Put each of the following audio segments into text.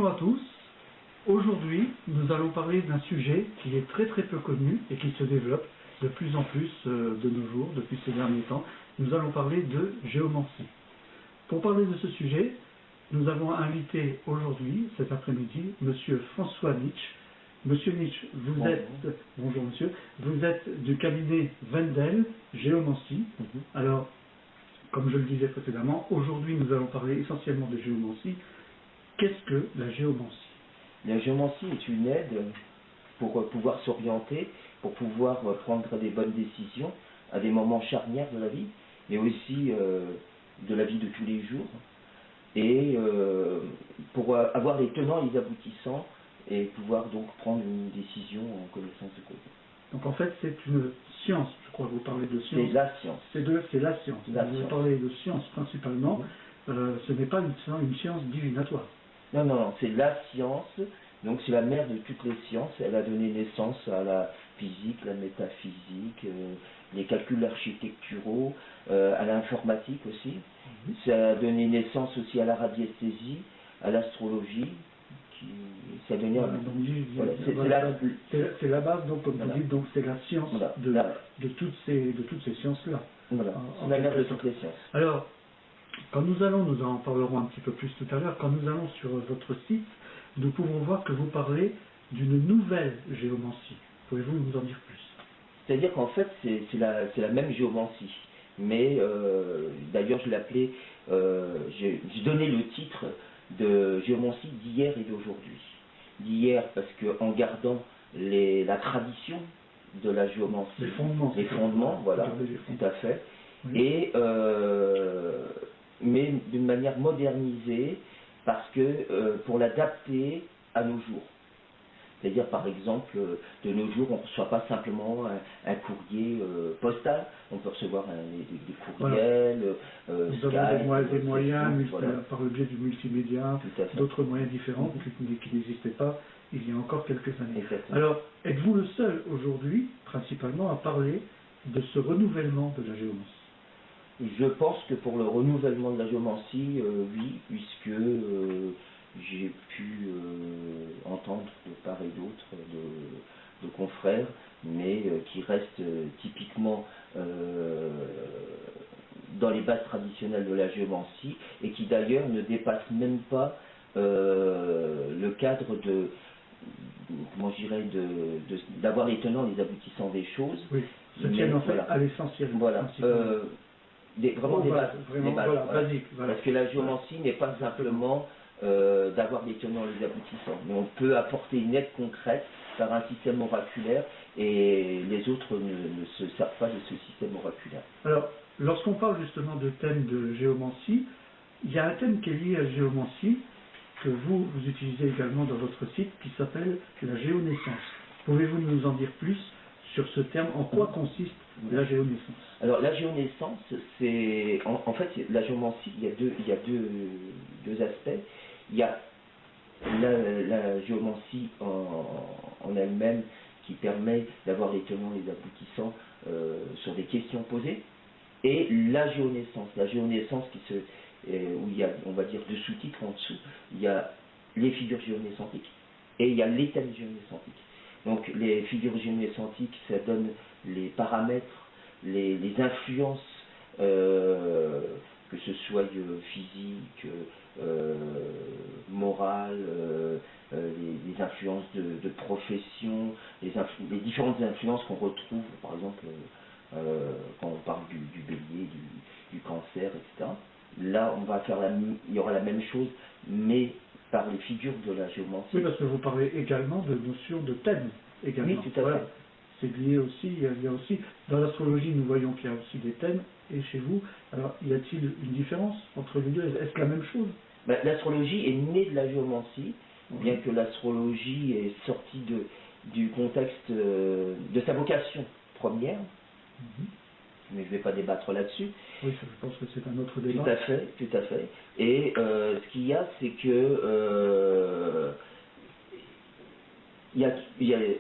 Bonjour à tous. Aujourd'hui, nous allons parler d'un sujet qui est très peu connu et qui se développe de plus en plus de nos jours, depuis ces derniers temps. Nous allons parler de géomancie. Pour parler de ce sujet, nous avons invité aujourd'hui, cet après-midi, Monsieur François Nitsch. Monsieur Nitsch, vous êtes, bonjour monsieur, vous êtes du cabinet Wendel Géomancie. Alors, comme je le disais précédemment, aujourd'hui nous allons parler essentiellement de géomancie. Qu'est-ce que la géomancie? La géomancie est une aide pour pouvoir s'orienter, pour pouvoir prendre des bonnes décisions à des moments charnières de la vie, mais aussi de la vie de tous les jours, et pour avoir les tenants et les aboutissants, et pouvoir donc prendre une décision en connaissance de cause. Donc en fait c'est une science, je crois que vous parlez de science. C'est la science. C'est la science. Vous parlez de science principalement, ce n'est pas une science divinatoire. Non, non, non, c'est la science, donc c'est la mère de toutes les sciences. Elle a donné naissance à la physique, la métaphysique, les calculs architecturaux, à l'informatique aussi. Ça a donné naissance aussi à la radiesthésie, à l'astrologie. Ça a donné voilà, c'est la base, donc comme vous dites, donc c'est la science de toutes ces sciences-là. Voilà, c'est la mère de toutes les sciences. Alors, quand nous en parlerons un petit peu plus tout à l'heure, quand nous allons sur votre site, nous pouvons voir que vous parlez d'une nouvelle géomancie. Pouvez-vous nous en dire plus? C'est-à-dire qu'en fait, c'est la même géomancie. Mais, d'ailleurs, je l'ai appelé, j'ai donné le titre de géomancie d'hier et d'aujourd'hui. D'hier, parce qu'en gardant la tradition de la géomancie, les fondements, voilà, tout à fait, oui. Et mais d'une manière modernisée, parce que pour l'adapter à nos jours. C'est-à-dire, par exemple, de nos jours, on ne reçoit pas simplement un courrier postal, on peut recevoir des courriels, Nous avons des moyens par le biais du multimédia, d'autres moyens différents qui n'existaient pas il y a encore quelques années. Exactement. Alors, êtes-vous le seul aujourd'hui, principalement, à parler de ce renouvellement de la géomancie? Je pense que pour le renouvellement de la géomancie, oui, puisque j'ai pu entendre de part et d'autre de confrères, mais qui restent typiquement dans les bases traditionnelles de la géomancie, et qui d'ailleurs ne dépassent même pas le cadre de, comment je dirais, d'avoir les tenants et les aboutissants des choses. Oui, se tiennent en fait à l'essentiel. Voilà. Vraiment des bases, voilà, basiques. Voilà. Parce que la géomancie n'est pas simplement d'avoir des tenants et des aboutissants, mais on peut apporter une aide concrète par un système oraculaire, et les autres ne se servent pas de ce système oraculaire. Alors, lorsqu'on parle justement de thème de géomancie, il y a un thème qui est lié à la géomancie, que vous utilisez également dans votre site, qui s'appelle la géonaissance. Pouvez-vous nous en dire plus sur ce terme? En quoi consiste la géonaissance? Alors la géonaissance, c'est en fait la géomancie, il y a deux aspects. Il y a la géomancie en elle-même, qui permet d'avoir les tenants et les aboutissants sur des questions posées, et la géonaissance. La géonaissance où il y a, on va dire, deux sous-titres en dessous. Il y a les figures géonaissantiques et il y a les thèmes géonaissantiques. Donc les figures géonaissantiques, ça donne les paramètres, les influences, que ce soit physiques, morales, les influences de profession, les différentes influences qu'on retrouve, par exemple, quand on parle du bélier, du cancer, etc. Là, il y aura la même chose, mais par les figures de la géomancie. Oui, parce que vous parlez également de notion de thème. Également. Oui, tout à fait. C'est lié aussi, il y a aussi, dans l'astrologie, nous voyons qu'il y a aussi des thèmes, et chez vous, alors y a-t-il une différence entre les deux? Est-ce la même chose? L'astrologie est née de la géomancie, bien que l'astrologie est sortie du contexte de sa vocation première. Mais je ne vais pas débattre là-dessus. Oui, je pense que c'est un autre débat. Tout à fait. Et ce qu'il y a, c'est que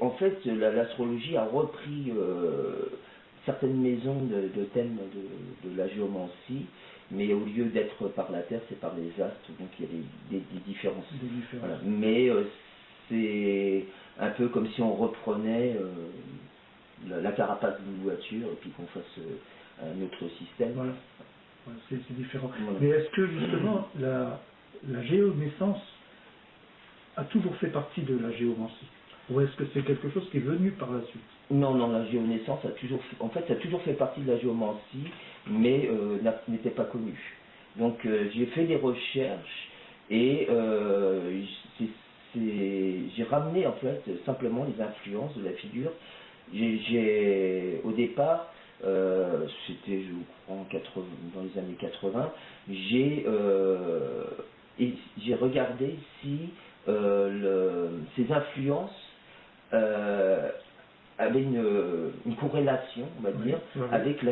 en fait, l'astrologie a repris certaines maisons de thèmes de la géomancie, mais au lieu d'être par la Terre, c'est par les astres, donc il y a des différences. Des différences. Voilà. Mais c'est un peu comme si on reprenait la carapace d'une voiture et puis qu'on fasse un autre système. Voilà. Voilà, c'est différent. Voilà. Mais est-ce que justement la géonaissance a toujours fait partie de la géomancie? Ou est-ce que c'est quelque chose qui est venu par la suite? Non, non, la géonaissance a toujours fait, en fait, ça a toujours fait partie de la géomancie, mais n'était pas connue. Donc j'ai fait des recherches et j'ai ramené en fait simplement les influences de la figure. Au départ, c'était je crois dans les années 80, j'ai regardé si ces influences avait une corrélation, on va dire, avec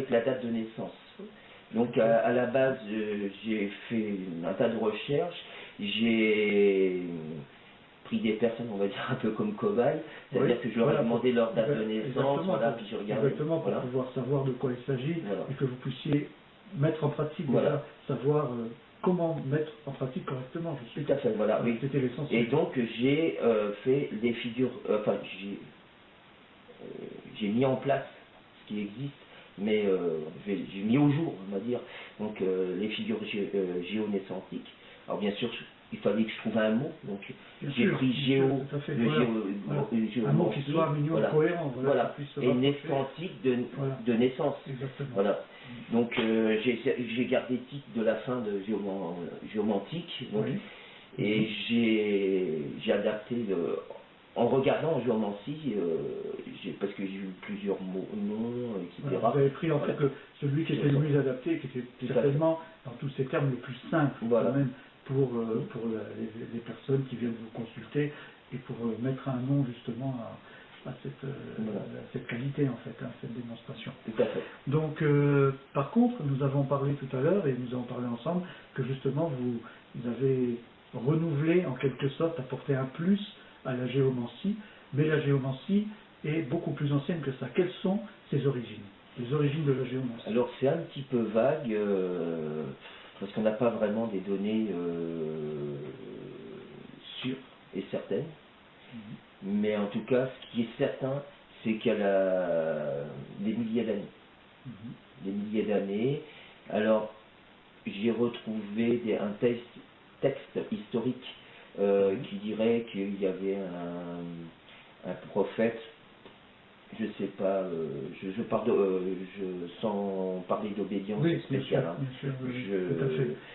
la date de naissance. Donc à la base, j'ai fait un tas de recherches, j'ai pris des personnes, on va dire, un peu comme cobayes, c'est-à-dire que je leur ai demandé leur date de naissance, voilà, puis je regardais. Exactement, pour pouvoir savoir de quoi il s'agit, et que vous puissiez mettre en pratique, déjà, savoir comment mettre en pratique correctement. Tout à fait, voilà, oui. C'était l'essentiel. Et donc j'ai fait des figures, enfin j'ai mis en place ce qui existe, mais j'ai mis au jour, on va dire, donc les figures géonaissantiques. Alors bien sûr, il fallait que je trouve un mot, donc j'ai pris un mot qui soit minimum cohérent, voilà. Et naissantique de naissance. Exactement. Voilà. Donc j'ai gardé le titre de la fin de géomantique, donc, et j'ai adapté en regardant en géomancie, parce que j'ai eu plusieurs noms, etc. Vous avez pris en fait celui qui était le mieux adapté, qui était certainement, dans tous ces termes, le plus simple, quand même, pour les personnes qui viennent vous consulter, et pour mettre un nom justement à cette qualité, en fait, cette démonstration. Tout à fait. Donc, par contre, nous avons parlé tout à l'heure, et nous avons parlé ensemble, que justement vous avez renouvelé, en quelque sorte, apporté un plus à la géomancie, mais la géomancie est beaucoup plus ancienne que ça. Quelles sont ses origines, les origines de la géomancie? Alors c'est un petit peu vague, parce qu'on n'a pas vraiment des données sûres et certaines, mais en tout cas ce qui est certain, c'est qu'elle a des milliers d'années. Des milliers d'années. Alors j'ai retrouvé un texte historique qui dirait qu'il y avait un prophète, je sais pas, sans parler d'obédience spéciale. Bien sûr,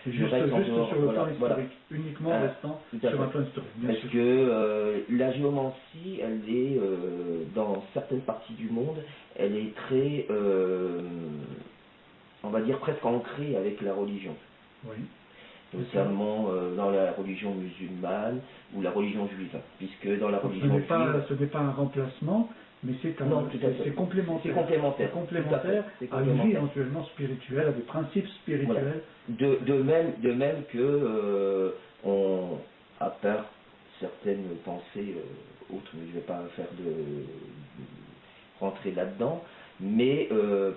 je reste juste sur le plan historique, uniquement restant sur un plan historique. Parce que la géomancie, elle est, dans certaines parties du monde, elle est très, on va dire presque ancrée avec la religion. Oui. Notamment dans la religion musulmane ou la religion juive, puisque dans la religion juive... Ce n'est pas un remplacement, mais c'est complémentaire. C'est complémentaire à une vie éventuellement spirituelle, à des principes spirituels. Voilà. De même que, à part certaines pensées autres, mais je ne vais pas faire rentrer là-dedans, mais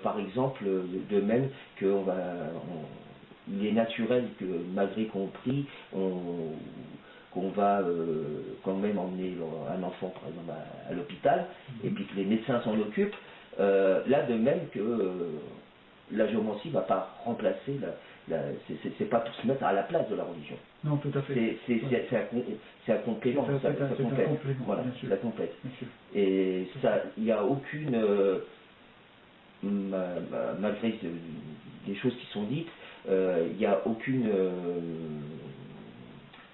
par exemple, de même qu'on il est naturel que, malgré qu'on prie, qu'on va quand même emmener un enfant, par exemple, à l'hôpital, et puis que les médecins s'en occupent. Là, de même que la géomancie ne va pas remplacer, c'est pas pour se mettre à la place de la religion. Non, tout à fait. C'est un complément. Voilà, ça complète. Et ça, il n'y a aucune, malgré des choses qui sont dites, il n'y a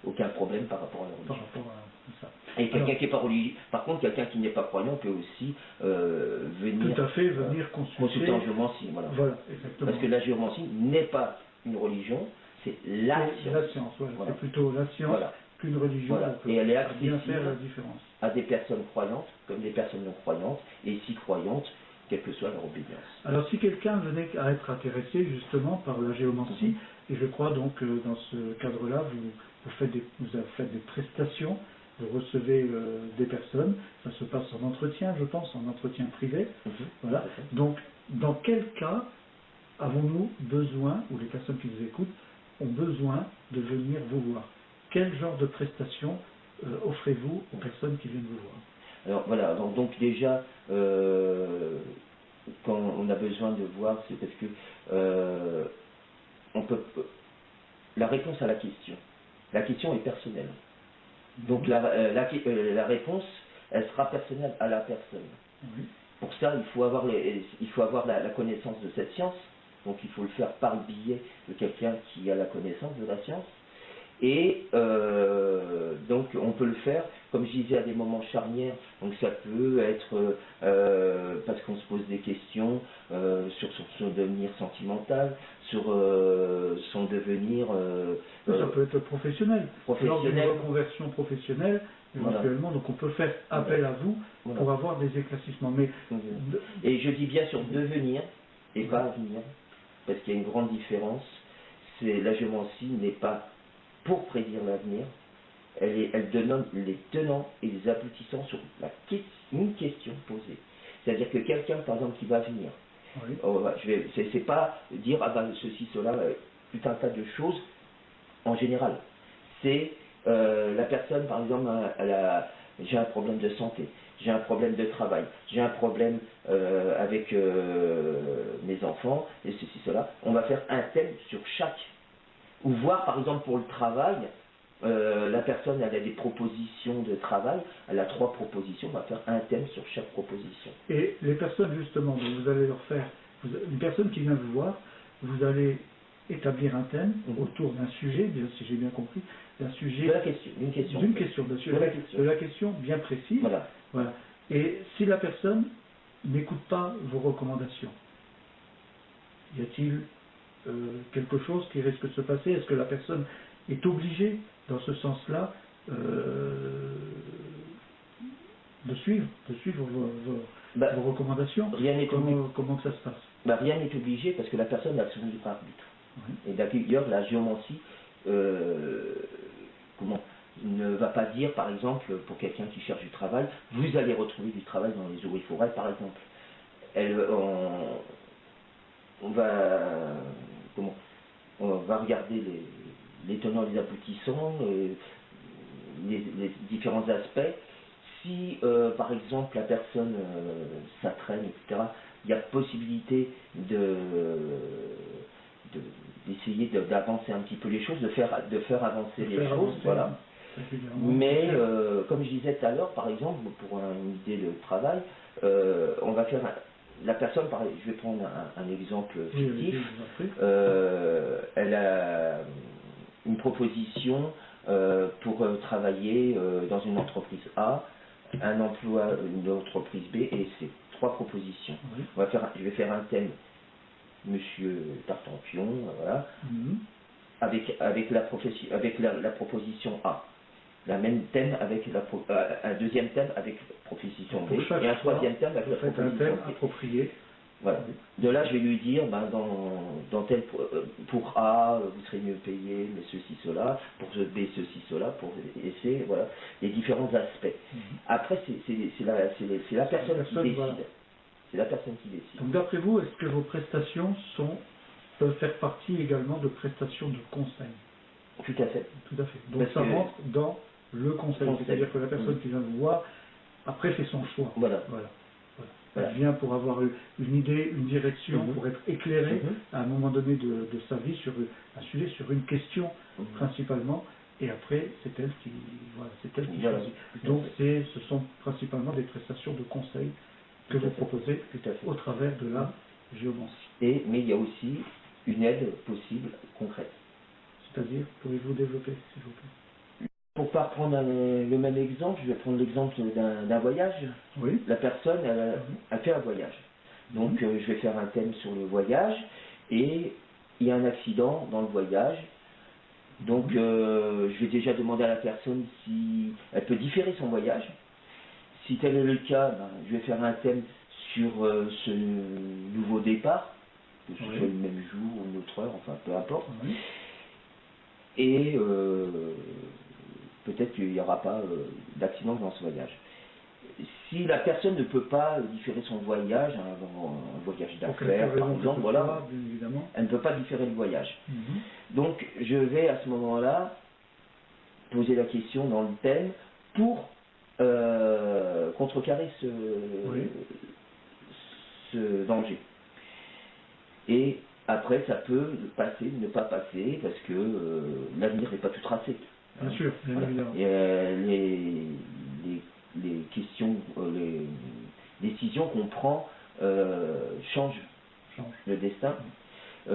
aucun problème par rapport à la religion. Par rapport à ça. Et quelqu'un qui n'est pas religieux, par contre, quelqu'un qui n'est pas croyant peut aussi venir, tout à fait, venir consulter en géomancie. Voilà, exactement. Parce que la géomancie n'est pas une religion, c'est la science. La science, c'est plutôt la science qu'une religion. Voilà. Et elle est accessible faire la différence à des personnes croyantes comme des personnes non croyantes, et si croyantes, quelle que soit leur obédience. Alors si quelqu'un venait à être intéressé justement par la géomancie, et je crois donc dans ce cadre-là, vous faites des prestations, vous recevez des personnes, ça se passe en entretien, je pense, en entretien privé. Voilà. Donc dans quel cas avons-nous besoin, ou les personnes qui nous écoutent, ont besoin de venir vous voir? Quel genre de prestations offrez-vous aux personnes qui viennent vous voir? Alors voilà, donc déjà, quand on a besoin de voir, c'est parce que on peut, la réponse à la question est personnelle. Donc la réponse, elle sera personnelle à la personne. Oui. Pour ça, il faut avoir la connaissance de cette science. Donc il faut le faire par le biais de quelqu'un qui a la connaissance de la science. Et donc on peut le faire, comme je disais, à des moments charnières. Donc ça peut être parce qu'on se pose des questions sur son devenir sentimental, sur son devenir... ça peut être professionnel. Lors d'une reconversion professionnelle, éventuellement, voilà. Donc on peut faire appel à vous pour avoir des éclaircissements. Mais et je dis bien sur devenir et pas avenir, parce qu'il y a une grande différence. La géomancie n'est pas pour prédire l'avenir, elle donne les tenants et les aboutissants sur une question posée. C'est-à-dire que quelqu'un, par exemple, qui va venir, oui. C'est pas dire ah ben ceci, cela, tout un tas de choses en général. C'est la personne, par exemple, j'ai un problème de santé, j'ai un problème de travail, j'ai un problème avec mes enfants, et ceci, cela. On va faire un thème sur chaque. Ou voir, par exemple, pour le travail, la personne, elle a des propositions de travail, elle a 3 propositions, on va faire un thème sur chaque proposition. Et les personnes, justement, vous allez leur faire, une personne qui vient vous voir, vous allez établir un thème autour d'un sujet, si j'ai bien compris, d'un sujet... De la question, d'une question. D'une question, de la question bien précise. Voilà. Voilà. Et si la personne n'écoute pas vos recommandations, y a-t-il quelque chose qui risque de se passer? Est-ce que la personne est obligée, dans ce sens-là, de suivre vos recommandations? Rien n'est comment ça se passe? Rien n'est obligé parce que la personne a son libre arbitre. Oui. Et d'ailleurs, la géomancie ne va pas dire, par exemple, pour quelqu'un qui cherche du travail, vous allez retrouver du travail dans les eaux et forêts, par exemple. On va regarder les tenants et les aboutissants, les différents aspects. Si, par exemple, la personne s'entraîne, etc., il y a possibilité d'essayer d'avancer un petit peu les choses, de faire avancer les choses, voilà. Mais, comme je disais tout à l'heure, par exemple, pour une idée de travail, on va faire... La personne, je vais prendre un exemple fictif, elle a une proposition pour travailler dans une entreprise A, un emploi, une entreprise B et C. 3 propositions. Oui. Je vais faire un thème, Monsieur Tartampion, voilà, avec la proposition A. La même thème avec un deuxième thème avec proposition B et un troisième thème avec la proposition thème approprié. Voilà. De là, je vais lui dire, pour A, vous serez mieux payé, mais ceci, cela, pour B, ceci, cela, pour C, voilà, les différents aspects. Après, c'est la personne qui décide. Voilà. C'est la personne qui décide. Donc, d'après vous, est-ce que vos prestations peuvent faire partie également de prestations de conseil? Tout à fait. Tout à fait. Donc, ça rentre dans le conseil. C'est-à-dire que la personne qui vient vous voir, après, fait son choix. Voilà. Elle vient pour avoir une idée, une direction, pour être éclairée à un moment donné de sa vie sur un sujet, sur une question principalement, et après c'est elle qui choisit. Donc ce sont principalement des prestations de conseil que vous proposez au travers de la géomancie. Mais il y a aussi une aide possible concrète. C'est-à-dire, pouvez-vous développer, s'il vous plaît? Pour ne pas prendre le même exemple, je vais prendre l'exemple d'un voyage. Oui. La personne, elle fait un voyage. Donc, je vais faire un thème sur le voyage. Et il y a un accident dans le voyage. Donc, je vais déjà demander à la personne si elle peut différer son voyage. Si tel est le cas, je vais faire un thème sur ce nouveau départ. Que ce soit le même jour ou une autre heure, enfin, peu importe. Oui. Et... peut-être qu'il n'y aura pas d'accident dans ce voyage. si la personne ne peut pas différer son voyage, un voyage d'affaires par exemple, voilà, bien évidemment, elle ne peut pas différer le voyage. Mhm. Donc je vais à ce moment-là poser la question dans le thème pour contrecarrer Oui. ce danger. Et après, ça peut passer, ne pas passer, parce que l'avenir n'est pas tout tracé. Bien sûr, bien Voilà. évidemment. Et les questions, les décisions qu'on prend changent le destin. Oui,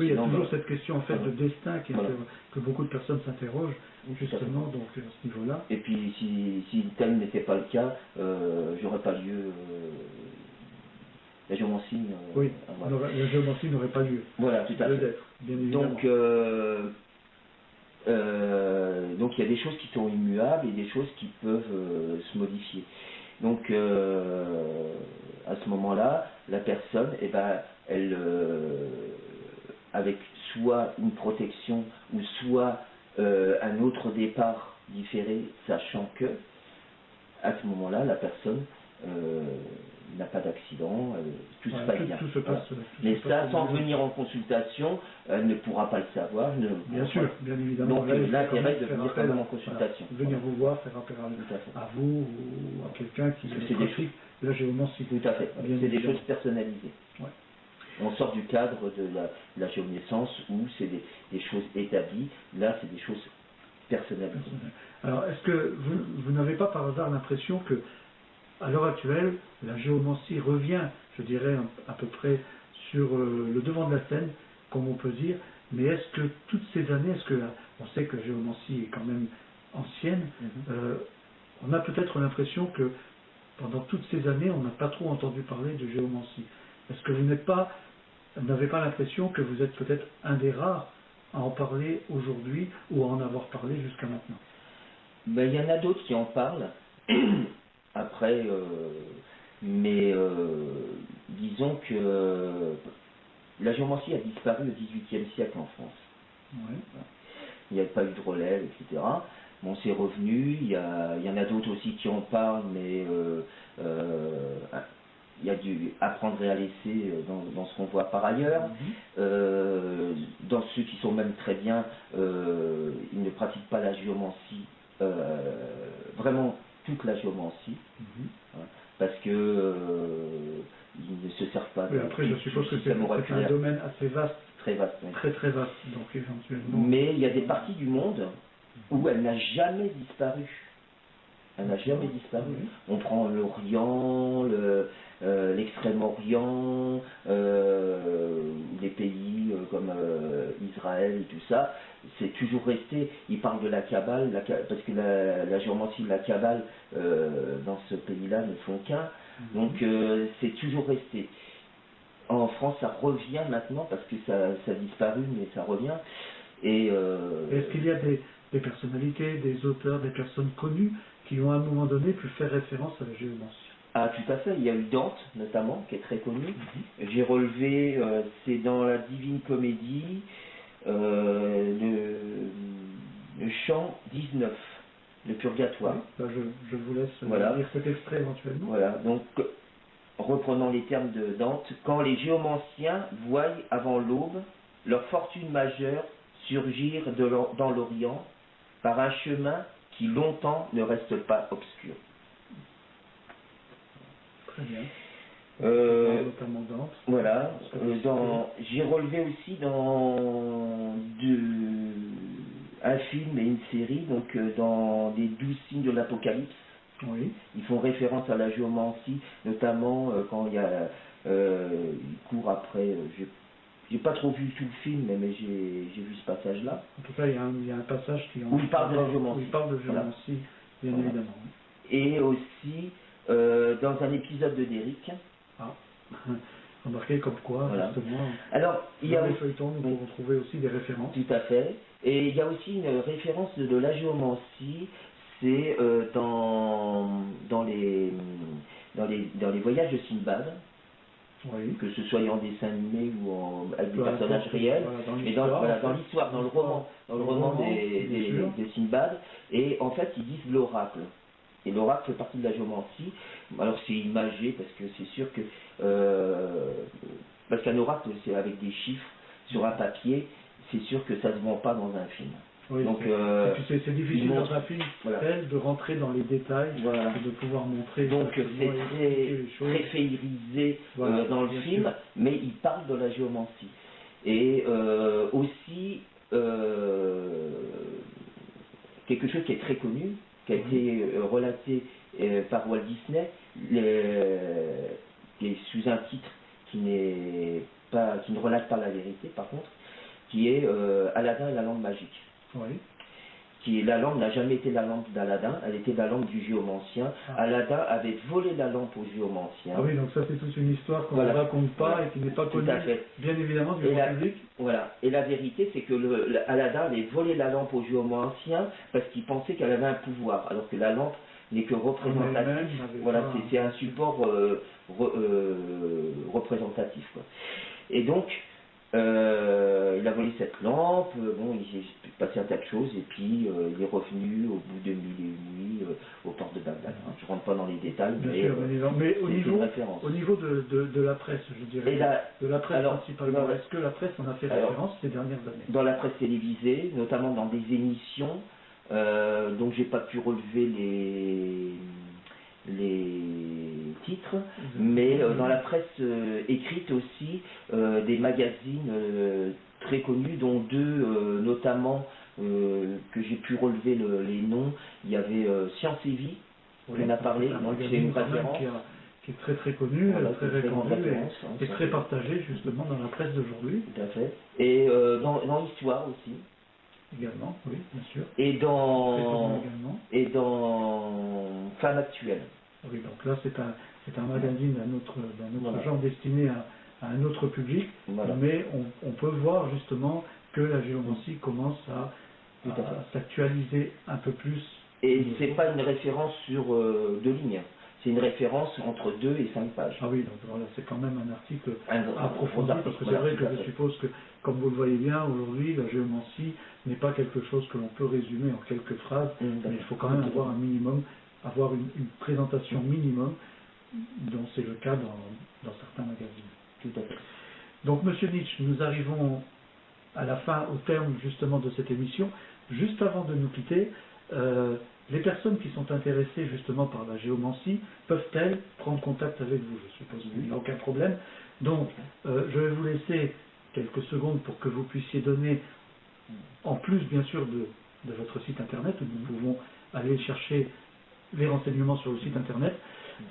il y a sinon, toujours cette question en fait de destin voilà. que beaucoup de personnes s'interrogent, Oui, justement, donc à ce niveau-là. Et puis, si tel n'était pas le cas, j'aurais pas lieu. La géomancie. Oui, voilà. la géomancie n'aurait pas lieu. Voilà, tout à fait. Bien évidemment. Donc il y a des choses qui sont immuables et des choses qui peuvent se modifier. Donc à ce moment-là, la personne, eh ben, elle, avec soit une protection ou soit un autre départ différé, sachant que à ce moment-là, la personne n'a pas d'accident, tout se passe bien. Tout se passe, Mais ça, sans venir en consultation, elle ne pourra pas le savoir. Bien sûr, bien évidemment. Donc l'intérêt de venir quand même en consultation. Voilà, venir vous voir, faire appel à vous ou à quelqu'un qui pratique la géomancie. Tout à fait. C'est des choses personnalisées. Ouais. On sort du cadre de la géonaissance où c'est des choses établies. Là, c'est des choses personnalisées. Alors, est-ce que vous n'avez pas par hasard l'impression que à l'heure actuelle, la géomancie revient, je dirais, à peu près sur le devant de la scène, comme on peut dire, mais est-ce que toutes ces années, on sait que la géomancie est quand même ancienne, on a peut-être l'impression que pendant toutes ces années, on n'a pas trop entendu parler de géomancie. Est-ce que vous n'avez pas l'impression que vous êtes peut-être un des rares à en parler aujourd'hui ou à en avoir parlé jusqu'à maintenant? Ben, il y en a d'autres qui en parlent. Après, mais disons que la géomancie a disparu au XVIIIe siècle en France. Ouais. Il n'y avait pas eu de relève, etc. Bon, c'est revenu. Il y en a d'autres aussi qui en parlent, mais il y a du apprendre et à laisser dans ce qu'on voit par ailleurs. Dans ceux qui sont même très bien, ils ne pratiquent pas la géomancie, vraiment toute la géomancie, parce que ils ne se servent pas de. Après, je suppose que c'est un domaine assez vaste. Très vaste. Oui. Très vaste, donc éventuellement. Mais il y a des parties du monde où elle n'a jamais disparu. Elle n'a jamais disparu. On prend l'Orient, l'Extrême-Orient, des pays comme Israël et tout ça. C'est toujours resté. Ils parlent de la Kabbale, parce que la géomancie de la Kabbale dans ce pays-là ne font qu'un. Donc c'est toujours resté. En France, ça revient maintenant parce que ça a disparu, mais ça revient. Est-ce qu'il y a des personnalités, des auteurs, des personnes connues qui ont à un moment donné pu faire référence à la géomancie? Ah, tout à fait. Il y a eu Dante, notamment, qui est très connu. J'ai relevé, c'est dans la Divine Comédie, le chant 19, le Purgatoire. Oui, je vous laisse lire cet extrait éventuellement. Voilà, donc, reprenons les termes de Dante. Quand les géomanciens voient avant l'aube leur fortune majeure surgir dans l'Orient par un chemin qui longtemps ne reste pas obscur. Très bien. Notamment Dante. Voilà. J'ai relevé aussi dans un film et une série, donc dans les 12 signes de l'Apocalypse. Oui. Ils font référence à la géomancie, notamment quand il court après. J'ai pas trop vu tout le film, mais j'ai vu ce passage-là. En tout cas, il y a un passage où il parle de la géomancie. Où il parle de géomancie, bien évidemment. Et aussi dans un épisode de Derrick. Ah, remarquez comme quoi, justement. Alors, il y a les feuilletons, nous pouvons trouver aussi des références. Tout à fait. Et il y a aussi une référence de la géomancie, c'est dans les voyages de Sinbad. Oui. Que ce soit en dessin animé ou avec des personnages réels, dans l'histoire, dans le roman, de Sinbad, et en fait ils disent l'oracle. Et l'oracle fait partie de la géomancie. Alors c'est imagé parce que c'est sûr que parce qu'un oracle c'est avec des chiffres sur un papier, c'est sûr que ça se vend pas dans un film. Oui, donc c'est difficile dans un film voilà. de rentrer dans les détails voilà. et de pouvoir montrer. Donc c'est très féerisé voilà, dans le film, sûr. Mais il parle de la géomancie. Et aussi quelque chose qui est très connu, qui a été relaté par Walt Disney, qui est sous un titre qui ne relate pas la vérité par contre, qui est Aladdin et la lampe magique. Oui. La lampe n'a jamais été la lampe d'Aladin, elle était la lampe du géomancien. Aladin avait volé la lampe au géomancien. Ah oui, donc ça c'est toute une histoire qu'on ne raconte pas et qui n'est pas connue, bien évidemment, du grand public. Voilà, et la vérité c'est que Aladin avait volé la lampe au géomancien parce qu'il pensait qu'elle avait un pouvoir, alors que la lampe n'est que représentative. Voilà, c'est un support représentatif, quoi. Et donc, il a volé cette lampe, bon, il s'est passé un tas de choses, et puis il est revenu au bout de 1000 et une nuits au port de Bagdad. Je ne rentre pas dans les détails, mais au niveau de la presse, je dirais, de la presse principalement, est-ce que la presse en a fait référence ces dernières années? Dans la presse télévisée, notamment dans des émissions, donc j'ai pas pu relever les titres, mais dans la presse écrite aussi, des magazines très connus, dont deux notamment que j'ai pu relever les noms. Il y avait Science et Vie, on a parlé, donc c'est une référence qui est très très connu, voilà, très répandu et très partagé justement dans la presse d'aujourd'hui. Tout à fait. Et dans l'histoire aussi. Également, oui, bien sûr. Et dans Femme Actuelle. Oui, donc là c'est un magazine d'un autre voilà. genre destiné à un autre public, voilà. Mais on peut voir justement que la géomancie commence à s'actualiser un peu plus. Et c'est pas une référence sur 2 lignes. C'est une référence entre 2 et 5 pages. Ah oui, donc voilà, c'est quand même un article approfondi, parce que c'est vrai que je suppose que, comme vous le voyez bien, aujourd'hui, la géomancie n'est pas quelque chose que l'on peut résumer en quelques phrases, mais il faut quand même avoir un minimum, avoir une présentation minimum, dont c'est le cas dans certains magazines. Tout à fait. Donc, Monsieur Nietzsche, nous arrivons à la fin, au terme justement de cette émission. Juste avant de nous quitter, les personnes qui sont intéressées justement par la géomancie peuvent-elles prendre contact avec vous? Je suppose qu'il n'y a aucun problème. Donc, je vais vous laisser quelques secondes pour que vous puissiez donner, en plus bien sûr de votre site internet, où nous pouvons aller chercher les renseignements sur le site internet,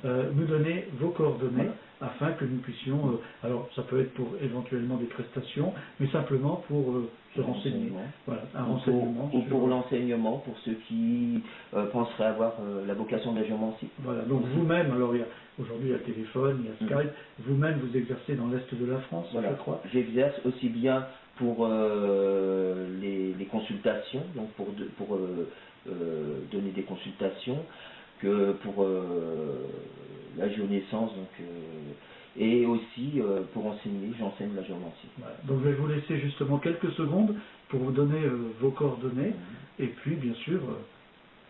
nous donner vos coordonnées afin que nous puissions, alors ça peut être pour éventuellement des prestations, mais simplement pour se renseigner. Voilà, un renseignement. Ou pour l'enseignement, pour ceux qui penseraient avoir la vocation de la géomancie. Voilà, donc vous-même, alors aujourd'hui il y a le téléphone, il y a Skype, vous-même vous exercez dans l'Est de la France, voilà. Je crois. J'exerce aussi bien pour les consultations, donc pour donner des consultations, que pour la géonaissance, donc, et aussi pour enseigner, j'enseigne la géomancie. Voilà. Donc je vais vous laisser justement quelques secondes pour vous donner vos coordonnées, et puis bien sûr,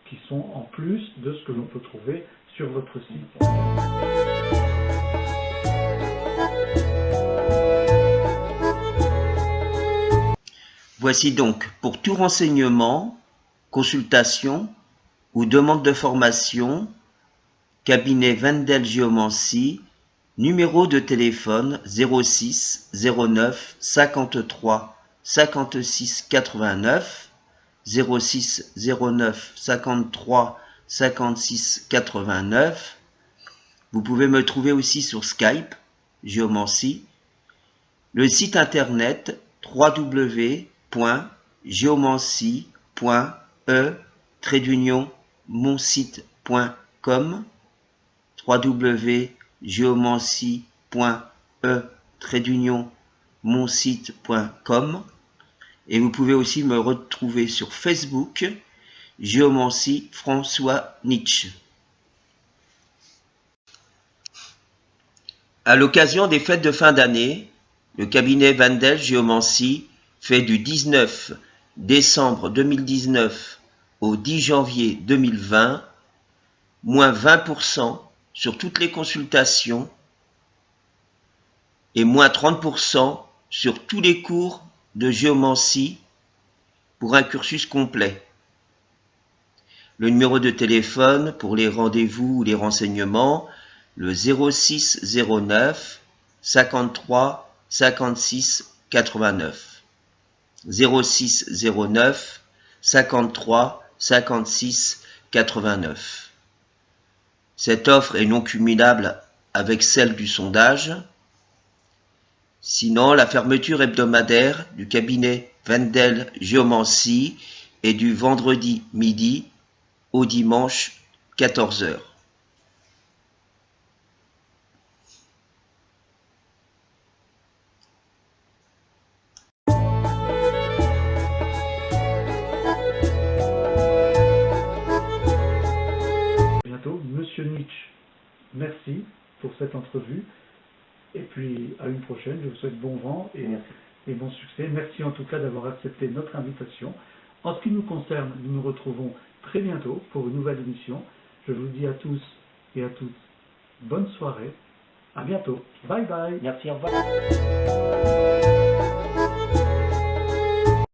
qui sont en plus de ce que l'on peut trouver sur votre site. Voici donc pour tout renseignement, consultation ou demande de formation, cabinet Wendel Géomancie, numéro de téléphone 06 09 53 56 89, 06 09 53 56 89. Vous pouvez me trouver aussi sur Skype, Géomancie, le site internet www.geomancie.e-monsite.com, www.geomancie.e-monsite.com, et vous pouvez aussi me retrouver sur Facebook, Géomancie François Nietzsche. À l'occasion des fêtes de fin d'année, le cabinet Wendel Géomancie fait du 19 décembre 2019 au 10 janvier 2020 moins 20% sur toutes les consultations et moins 30% sur tous les cours de géomancie pour un cursus complet. Le numéro de téléphone pour les rendez-vous ou les renseignements, le 06 09 53 56 89. 06 09 53 56 89. Cette offre est non cumulable avec celle du sondage. Sinon, la fermeture hebdomadaire du cabinet Wendel Géomancie est du vendredi midi au dimanche 14 h. Bientôt, Monsieur Nietzsche, merci pour cette entrevue. Et puis à une prochaine, je vous souhaite bon vent et bon succès. Merci en tout cas d'avoir accepté notre invitation. En ce qui nous concerne, nous nous retrouvons très bientôt pour une nouvelle émission. Je vous dis à tous et à toutes bonne soirée. À bientôt. Bye bye. Merci, au revoir.